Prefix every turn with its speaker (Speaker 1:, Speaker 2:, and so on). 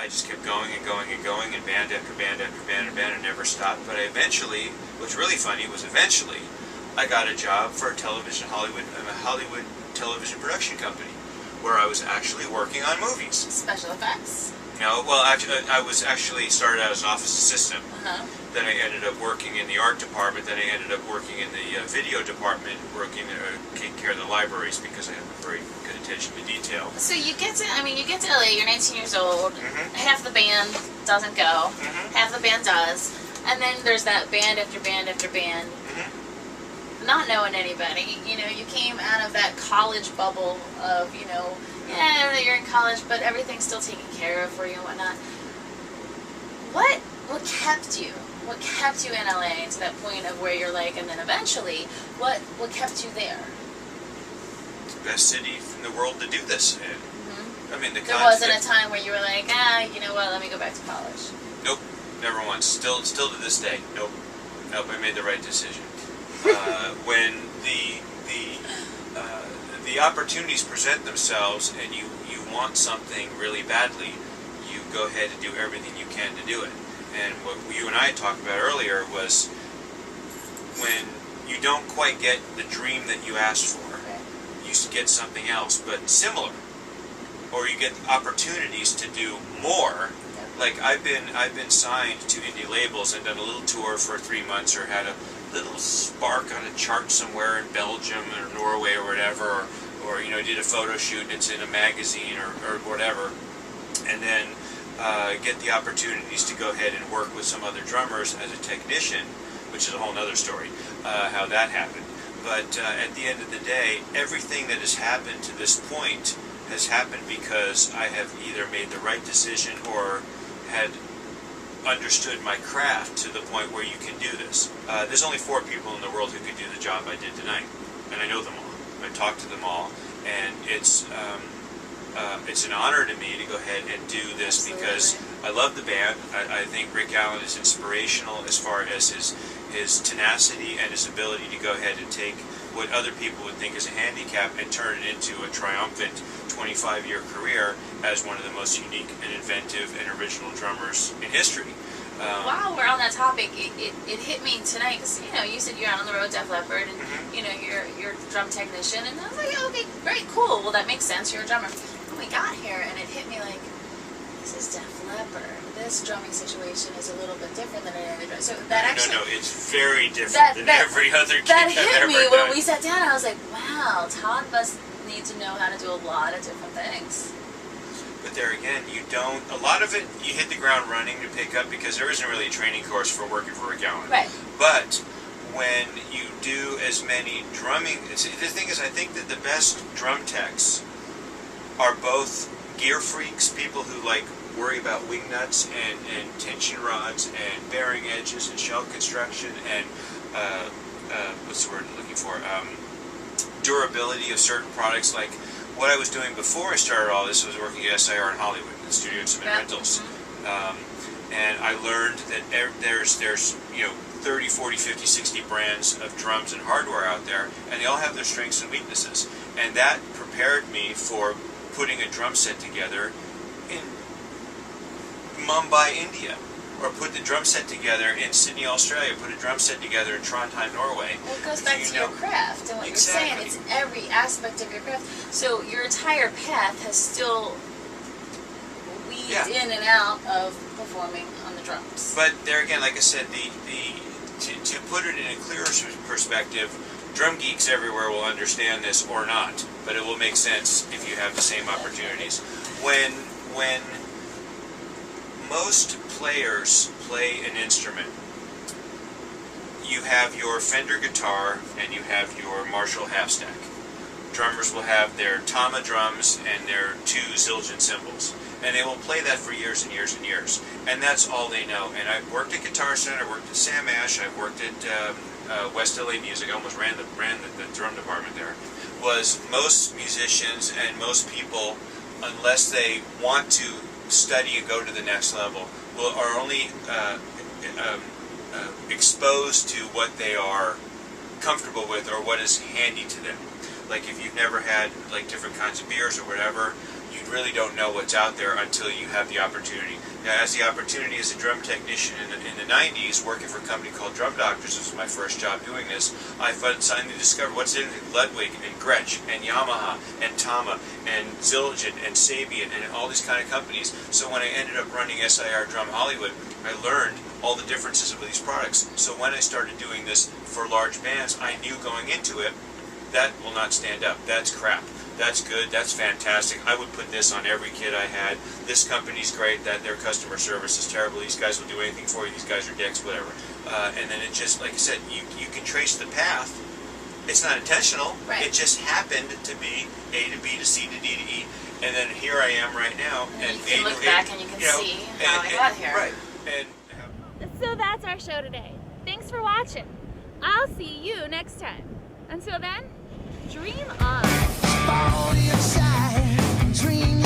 Speaker 1: I just kept going and going and going, and band after band after band after band, and never stopped. But I eventually, what's really funny was eventually, I got a job for a Hollywood television production company, where I was actually working on movies.
Speaker 2: Special effects.
Speaker 1: No, well, actually, I was actually started out as an office assistant. Then I ended up working in the art department. Then I ended up working in the video department, taking care of the libraries because I have a very good attention to detail.
Speaker 2: So you get to LA, you're 19 years old, half the band doesn't go, half the band does, and then there's that band after band after band, not knowing anybody. You know, you came out of that college bubble of, you know, yeah, you're in college, but everything's still taken care of for you and whatnot. What kept you? What kept you in LA to that point of where you're like, and then eventually, what kept you there?
Speaker 1: It's the best city in the world to do this in. I mean,
Speaker 2: there wasn't a time where you were like, you know what, let me go back to college.
Speaker 1: Nope, never once. Still to this day, nope. I made the right decision. When the opportunities present themselves and you want something really badly, you go ahead and do everything you can to do it. And what you and I talked about earlier was when you don't quite get the dream that you asked for, you get something else, but similar. Or you get opportunities to do more. Like I've been signed to indie labels and done a little tour for 3 months, or had a little spark on a chart somewhere in Belgium or Norway or whatever, or you know, did a photo shoot and it's in a magazine or whatever, and then get the opportunities to go ahead and work with some other drummers as a technician, which is a whole other story, how that happened. But at the end of the day, everything that has happened to this point has happened because I have either made the right decision or had understood my craft to the point where you can do this. There's only 4 people in the world who could do the job I did tonight, and I know them all. I talked to them all, and it's an honor to me to go ahead and do this because I love the band. I think Rick Allen is inspirational as far as his tenacity and his ability to go ahead and take what other people would think is a handicap and turn it into a triumphant 25-year career as one of the most unique and inventive and original drummers in history.
Speaker 2: While we're on that topic, it hit me tonight because, you know, you said you're out on the road, Def Leppard, and, you know, you're a drum technician, and I was like, okay, great, cool, well, that makes sense, you're a drummer. And we got here, and it hit me like, this is Def Leppard. This drumming situation is a little bit different than any other drum. So that actually... No, it's very different than every other gig I've ever done. That hit me when we sat down. I was like, wow, Tod must need to know how to do a lot of different things.
Speaker 1: But there again, you don't... A lot of it, you hit the ground running to pick up because there isn't really a training course for working for Rick Allen.
Speaker 2: Right.
Speaker 1: But when you do as many drumming... The thing is, I think that the best drum techs are both gear freaks, people who like worry about wing nuts and tension rods and bearing edges and shell construction and what's the word I'm looking for? Durability of certain products. Like what I was doing before I started all this was working at SIR in Hollywood, the Studio and Cement Rentals, and I learned that there's you know 30, 40, 50, 60 brands of drums and hardware out there, and they all have their strengths and weaknesses, and that prepared me for putting a drum set together in Mumbai, India, or put the drum set together in Sydney, Australia, put a drum set together in Trondheim, Norway.
Speaker 2: Well, it goes back to your craft and what you're saying. It's every aspect of your craft. So your entire path has still weaved in and out of performing on the drums. But
Speaker 1: there again, like I said, to put it in a clearer perspective, drum geeks everywhere will understand this or not, but it will make sense if you have the same opportunities. When most players play an instrument, you have your Fender guitar and you have your Marshall half stack. Drummers will have their Tama drums and their 2 Zildjian cymbals, and they will play that for years and years and years, and that's all they know. And I've worked at Guitar Center, I worked at Sam Ash, I've worked at West LA Music. I almost ran the drum department there. Was most musicians and most people, unless they want to study and go to the next level, are only exposed to what they are comfortable with or what is handy to them. Like if you've never had like different kinds of beers or whatever, you'd really don't know what's out there until you have the opportunity. Now, as the opportunity as a drum technician in the 90s, working for a company called Drum Doctors, this was my first job doing this, I suddenly discovered what's in Ludwig and Gretsch and Yamaha and Tama and Zildjian and Sabian and all these kind of companies. So when I ended up running SIR Drum Hollywood, I learned all the differences of these products. So when I started doing this for large bands, I knew going into it, that will not stand up. That's crap. That's good. That's fantastic. I would put this on every kit I had. This company's great. That their customer service is terrible. These guys will do anything for you. These guys are dicks, whatever. And then it just, like I said, you can trace the path. It's not intentional.
Speaker 2: Right.
Speaker 1: It just happened to be A to B to C to D to E. And then here I am right now.
Speaker 2: And you can look back and you can see how I got here.
Speaker 1: Right.
Speaker 3: So that's our show today. Thanks for watching. I'll see you next time. Until then, dream on.
Speaker 4: Fall inside, dream